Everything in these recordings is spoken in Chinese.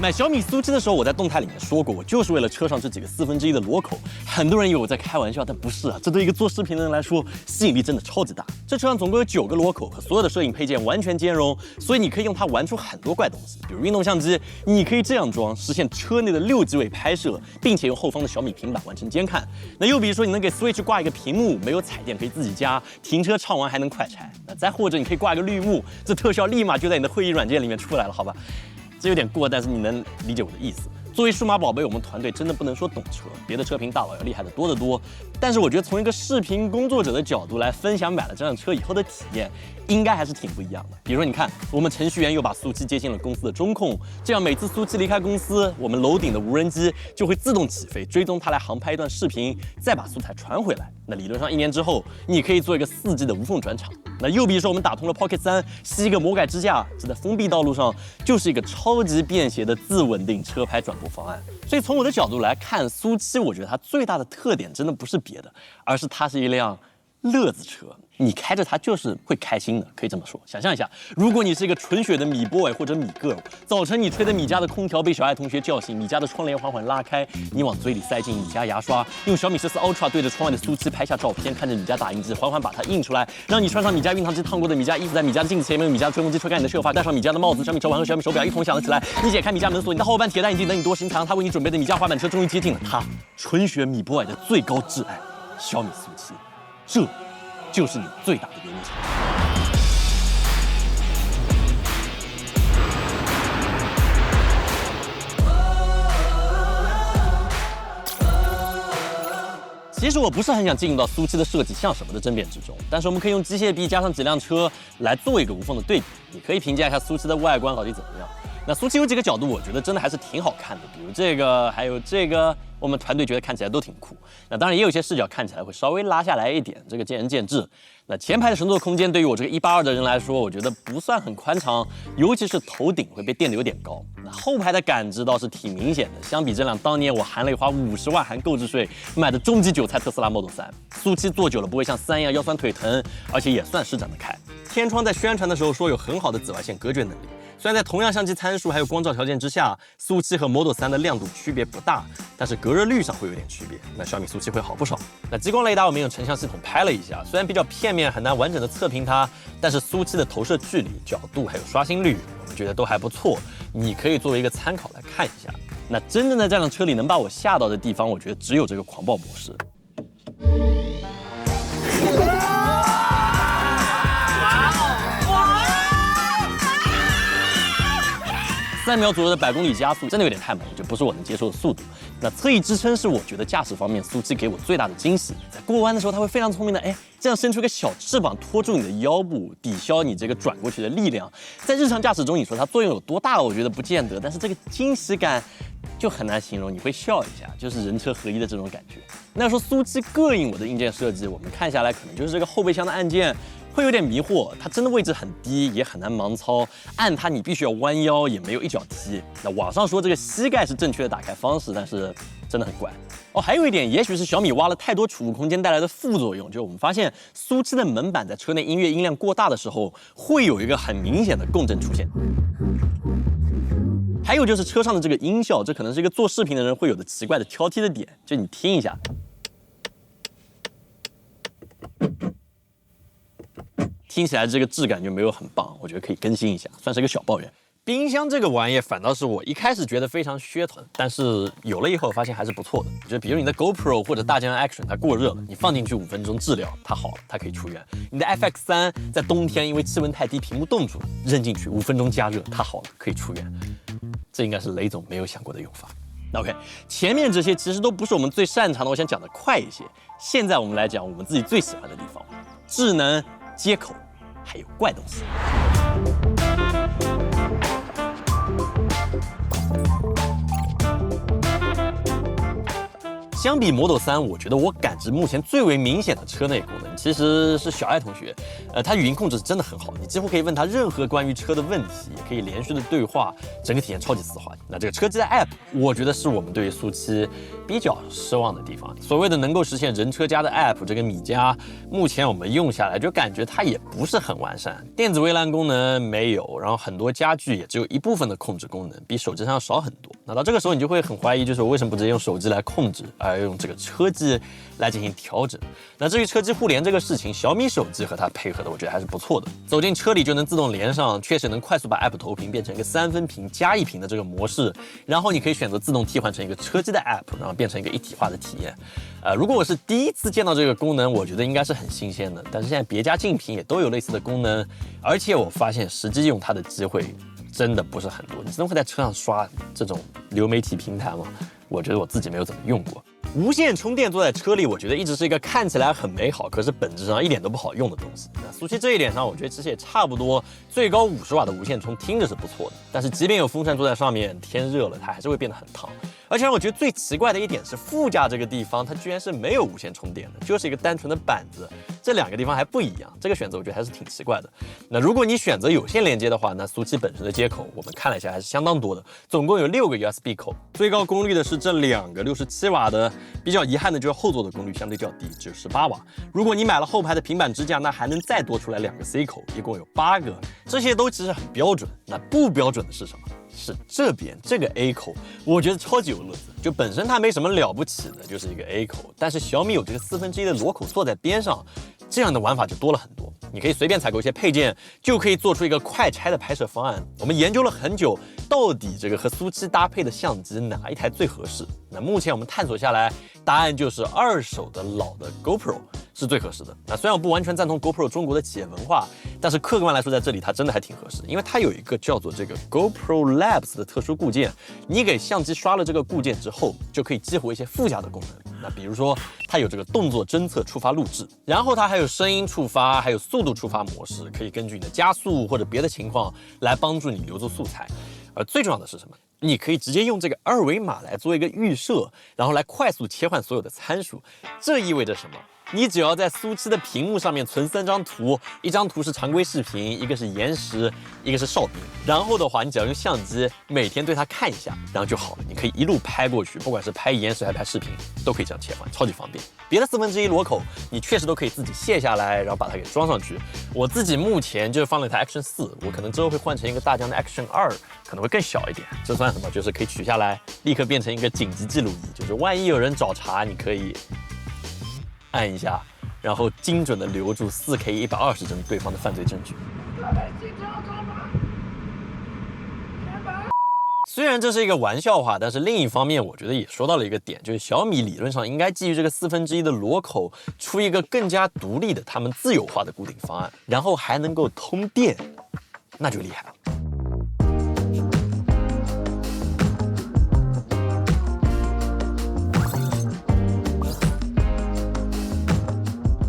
买小米苏七的时候，我在动态里面说过，我就是为了车上这几个1/4的螺口。很多人以为我在开玩笑，但不是啊，这对一个做视频的人来说，吸引力真的超级大。这车上总共有9个螺口，和所有的摄影配件完全兼容，所以你可以用它玩出很多怪东西。比如运动相机，你可以这样装，实现车内的6G位拍摄，并且用后方的小米平板完成监看。那又比如说，你能给 Switch 挂一个屏幕，没有彩电可以自己加，停车畅玩还能快拆。那再或者你可以挂一个绿幕，这特效立马就在你的会议软件里面出来了，好吧？这有点过，但是你能理解我的意思。作为数码宝贝，我们团队真的不能说懂车，别的车评大佬要厉害的多得多。但是我觉得从一个视频工作者的角度来分享买了这辆车以后的体验，应该还是挺不一样的。比如说，你看，我们程序员又把苏七接进了公司的中控，这样每次苏七离开公司，我们楼顶的无人机就会自动起飞，追踪它来航拍一段视频，再把素材传回来。那理论上1年之后，你可以做一个4G 的无缝转场。那又比如说，我们打通了 Pocket 3，吸一个魔改支架，这在封闭道路上就是一个超级便携的自稳定车拍转播方案。所以从我的角度来看，苏七我觉得它最大的特点真的不是别的，而是它是一辆乐子车。你开着它就是会开心的，可以这么说。想象一下，如果你是一个纯血的米 boy 或者米 girl， 早晨你吹的米家的空调被小爱同学叫醒，米家的窗帘缓缓拉开，你往嘴里塞进米家牙刷，用小米14 Ultra 对着窗外的苏七拍下照片，看着米家打印机缓缓把它印出来，让你穿上米家熨烫机烫过的米家衣服，在米家的镜子前面用米家的吹风机吹干你的秀发，戴上米家的帽子，小米手环和小米手表一同响了起来。你解开米家门锁，你的后半铁蛋已经等你多时，才让他为你准备的米家滑板车终于接近了它，纯血米 boy 的最高挚爱，小米苏七，这就是你最大的原因。其实我不是很想进入到苏七的设计像什么的争辩之中，但是我们可以用机械臂加上几辆车来做一个无缝的对比。你可以评价一下苏七的外观到底怎么样。那苏七有几个角度，我觉得真的还是挺好看的，比如这个，还有这个，我们团队觉得看起来都挺酷。那当然也有些视角看起来会稍微拉下来一点，这个见仁见智。那前排的乘坐空间对于我这个182的人来说，我觉得不算很宽敞，尤其是头顶会被垫得有点高。那后排的感知倒是挺明显的，相比这辆当年我含泪花50万含购置税买的终极韭菜特斯拉 Model 3，苏七坐久了不会像3一样腰酸腿疼，而且也算施展得开。天窗在宣传的时候说有很好的紫外线隔绝能力。虽然在同样相机参数还有光照条件之下，苏七和 Model 3的亮度区别不大，但是隔热率上会有点区别。那小米苏七会好不少。那激光雷达我们用成像系统拍了一下，虽然比较片面，很难完整的测评它，但是苏七的投射距离、角度还有刷新率，我们觉得都还不错。你可以作为一个参考来看一下。那真正在这辆车里能把我吓到的地方，我觉得只有这个狂暴模式。3秒左右的100公里加速真的有点太猛，就不是我能接受的速度。那侧翼支撑是我觉得驾驶方面苏七给我最大的惊喜，在过弯的时候它会非常聪明的，这样伸出一个小翅膀托住你的腰部，抵消你这个转过去的力量。在日常驾驶中，你说它作用有多大，我觉得不见得，但是这个惊喜感就很难形容，你会笑一下，就是人车合一的这种感觉。那说苏七膈应我的硬件设计，我们看下来可能就是这个后备箱的按键。会有点迷惑，它真的位置很低，也很难盲操。按它你必须要弯腰，也没有一脚踢。那网上说这个膝盖是正确的打开方式，但是真的很怪。哦，还有一点，也许是小米挖了太多储物空间带来的副作用，就是我们发现苏七的门板在车内音乐音量过大的时候，会有一个很明显的共振出现。还有就是车上的这个音效，这可能是一个做视频的人会有的奇怪的挑剔的点，就你听一下。听起来这个质感就没有很棒，我觉得可以更新一下，算是一个小抱怨。冰箱这个玩意反倒是我一开始觉得非常噱头，但是有了以后发现还是不错的。就比如你的 GoPro 或者大疆 Action 它过热了，你放进去5分钟治疗，它好了，它可以出源。你的 FX3 在冬天因为气温太低，屏幕冻住了，扔进去5分钟加热，它好了，可以出源。这应该是雷总没有想过的用法。OK， 前面这些其实都不是我们最擅长的，我想讲的快一些。现在我们来讲我们自己最喜欢的地方：智能、接口，还有怪东西。相比 Model 3，我觉得我感知目前最为明显的车内功能，其实是小爱同学，他语音控制是真的很好，你几乎可以问他任何关于车的问题，也可以连续的对话，整个体验超级丝滑。那这个车机的 App， 我觉得是我们对于苏7比较失望的地方。所谓的能够实现人车家的 App， 这个米家目前我们用下来就感觉它也不是很完善，电子围栏功能没有，然后很多家具也只有一部分的控制功能，比手机上要少很多。那到这个时候你就会很怀疑，就是我为什么不直接用手机来控制，而要用这个车机来进行调整？那至于车机互联这个事情，小米手机和它配合的，我觉得还是不错的。走进车里就能自动连上，确实能快速把 App 投屏变成一个3分屏加1屏的这个模式，然后你可以选择自动替换成一个车机的 App， 然后变成一个一体化的体验。如果我是第一次见到这个功能，我觉得应该是很新鲜的。但是现在别家竞品也都有类似的功能，而且我发现实际用它的机会真的不是很多。你真的会在车上刷这种流媒体平台吗？我觉得我自己没有怎么用过。无线充电坐在车里，我觉得一直是一个看起来很美好，可是本质上一点都不好用的东西。那苏7这一点上，我觉得其实也差不多，最高50瓦的无线充听着是不错的，但是即便有风扇坐在上面，天热了它还是会变得很烫。而且让我觉得最奇怪的一点是，副驾这个地方它居然是没有无线充电的，就是一个单纯的板子，这两个地方还不一样，这个选择我觉得还是挺奇怪的。那如果你选择有线连接的话，那苏7本身的接口我们看了一下还是相当多的，总共有6个 USB 口，最高功率的是这2个67瓦的，比较遗憾的就是后座的功率相对较低，只有18瓦。如果你买了后排的平板支架，那还能再多出来2个 C 口，一共有8个，这些都其实很标准。那不标准的是什么？是这边这个 A 口，我觉得超级有乐子。就本身它没什么了不起的，就是一个 A 口，但是小米有这个1/4的螺口坐在边上，这样的玩法就多了很多。你可以随便采购一些配件，就可以做出一个快拆的拍摄方案。我们研究了很久，到底这个和苏7搭配的相机哪一台最合适？那目前我们探索下来，答案就是二手的老的 GoPro 是最合适的。那虽然我不完全赞同 GoPro 中国的企业文化，但是客观来说，在这里它真的还挺合适，因为它有一个叫做这个 GoPro Labs 的特殊固件，你给相机刷了这个固件之后，就可以激活一些附加的功能。那比如说，它有这个动作侦测触发录制，然后它还有声音触发，还有速度触发模式，可以根据你的加速或者别的情况来帮助你留住素材。而最重要的是什么？你可以直接用这个2维码来做一个预设，然后来快速切换所有的参数。这意味着什么？你只要在苏7的屏幕上面存3张图，一张图是常规视频，一个是延时，一个是哨兵。然后的话，你只要用相机每天对它看一下，然后就好了。你可以一路拍过去，不管是拍延时还是拍视频，都可以这样切换，超级方便。别的1/4螺口，你确实都可以自己卸下来，然后把它给装上去。我自己目前就放了一台 Action 4，我可能之后会换成一个大疆的 Action 2，可能会更小一点。这算什么？就是可以取下来，立刻变成一个紧急记录仪，就是万一有人找茬，你可以按一下，然后精准的留住4K 120帧对方的犯罪证据。虽然这是一个玩笑话，但是另一方面，我觉得也说到了一个点，就是小米理论上应该基于这个1/4的螺口，出一个更加独立的、他们自由化的固定方案，然后还能够通电，那就厉害了。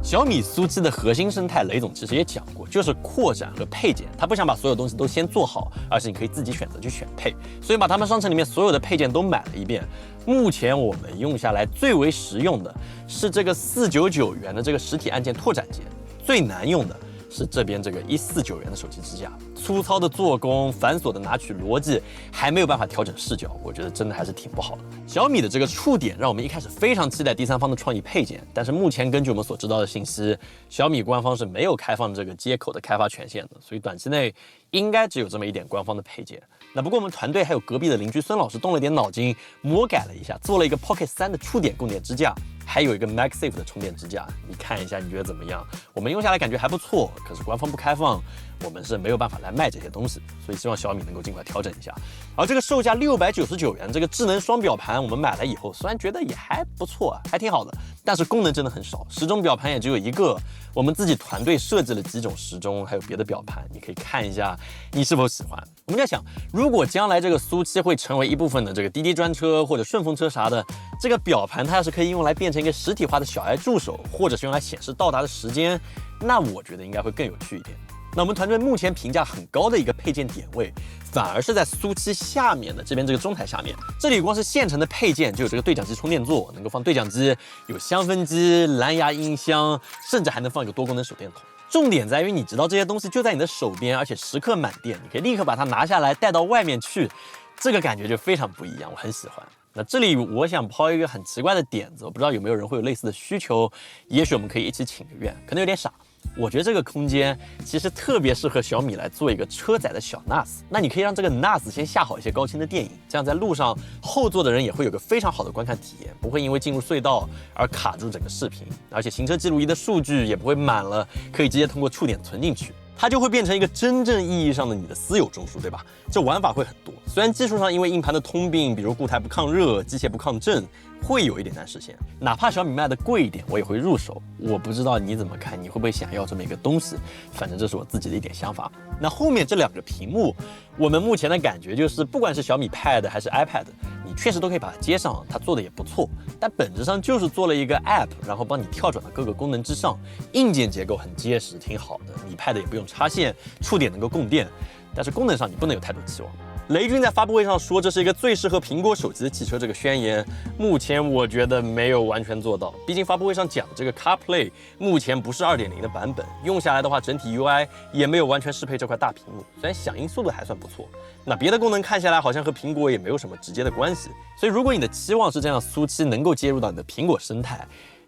小米苏7的核心生态，雷总其实也讲过，就是扩展和配件。他不想把所有东西都先做好，而是你可以自己选择去选配。所以把他们商城里面所有的配件都买了一遍。目前我们用下来最为实用的是这个499元的这个实体按键拓展键，最难用的是这边这个149元的手机支架。粗糙的做工，繁琐的拿取逻辑，还没有办法调整视角，我觉得真的还是挺不好的。小米的这个触点让我们一开始非常期待第三方的创意配件，但是目前根据我们所知道的信息，小米官方是没有开放这个接口的开发权限的，所以短期内应该只有这么一点官方的配件。那不过我们团队还有隔壁的邻居孙老师动了点脑筋，魔改了一下，做了一个 Pocket 3的触点供电支架，还有一个 MagSafe 的充电支架。你看一下，你觉得怎么样？我们用下来感觉还不错，可是官方不开放，我们是没有办法来卖这些东西，所以希望小米能够尽快调整一下。而这个售价699元这个智能双表盘，我们买了以后，虽然觉得也还不错啊，还挺好的，但是功能真的很少，时钟表盘也只有一个。我们自己团队设计了几种时钟，还有别的表盘，你可以看一下你是否喜欢。我们在想，如果将来这个苏7会成为一部分的这个滴滴专车或者顺风车啥的，这个表盘它要是可以用来变成一个实体化的小爱助手，或者是用来显示到达的时间，那我觉得应该会更有趣一点。那我们团队目前评价很高的一个配件点位，反而是在苏七下面的这边这个中台下面，这里光是现成的配件就有这个对讲机充电座，能够放对讲机，有香氛机、蓝牙音箱，甚至还能放一个多功能手电筒。重点在于你知道这些东西就在你的手边，而且时刻满电，你可以立刻把它拿下来带到外面去，这个感觉就非常不一样，我很喜欢。那这里我想抛一个很奇怪的点子，我不知道有没有人会有类似的需求，也许我们可以一起请个愿，可能有点傻。我觉得这个空间其实特别适合小米来做一个车载的小 NAS。那你可以让这个 NAS 先下好一些高清的电影，这样在路上后座的人也会有个非常好的观看体验，不会因为进入隧道而卡住整个视频，而且行车记录仪的数据也不会满了，可以直接通过触点存进去。它就会变成一个真正意义上的你的私有中枢，对吧？这玩法会很多，虽然技术上因为硬盘的通病，比如固态不抗热、机械不抗震，会有一点难实现。哪怕小米卖的贵一点，我也会入手。我不知道你怎么看，你会不会想要这么一个东西？反正这是我自己的一点想法。那后面这2个屏幕，我们目前的感觉就是，不管是小米 Pad 还是 iPad， 你确实都可以把它接上，它做的也不错。但本质上就是做了一个 App， 然后帮你跳转到各个功能之上，硬件结构很结实，挺好的。你 Pad 也不用插线，触点能够供电，但是功能上你不能有太多期望。雷军在发布会上说这是一个最适合苹果手机的汽车，这个宣言目前我觉得没有完全做到。毕竟发布会上讲这个 CarPlay 目前不是 2.0 的版本，用下来的话整体 UI 也没有完全适配这块大屏幕，虽然响应速度还算不错，那别的功能看下来好像和苹果也没有什么直接的关系。所以如果你的期望是这样苏七能够接入到你的苹果生态，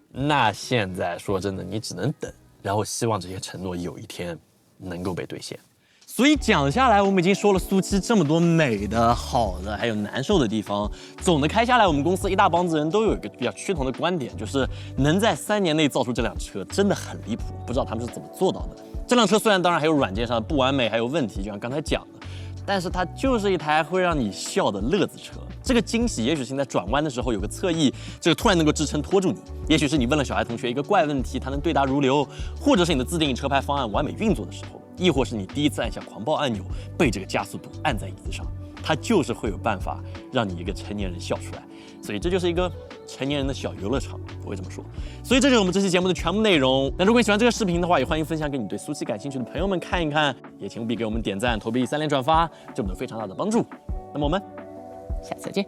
那现在说真的你只能等，然后希望这些承诺有一天能够被兑现。所以讲下来，我们已经说了苏七这么多美的、好的，还有难受的地方。总的开下来，我们公司一大帮子人都有一个比较趋同的观点，就是能在3年内造出这辆车真的很离谱，不知道他们是怎么做到的。这辆车虽然当然还有软件上的不完美，还有问题，就像刚才讲的，但是它就是一台会让你笑的乐子车。这个惊喜也许是你在转弯的时候有个侧翼，这个突然能够支撑拖住你；也许是你问了小孩同学一个怪问题，他能对答如流；或者是你的自定义车牌方案完美运作的时候。亦或是你第一次按下狂暴按钮，被这个加速度按在椅子上，它就是会有办法让你一个成年人笑出来。所以这就是一个成年人的小游乐场，我会这么说。所以这就是我们这期节目的全部内容。那如果你喜欢这个视频的话，也欢迎分享给你对苏七感兴趣的朋友们看一看，也请务必给我们点赞、投币、3连转发，对我们有非常大的帮助。那么我们下次再见。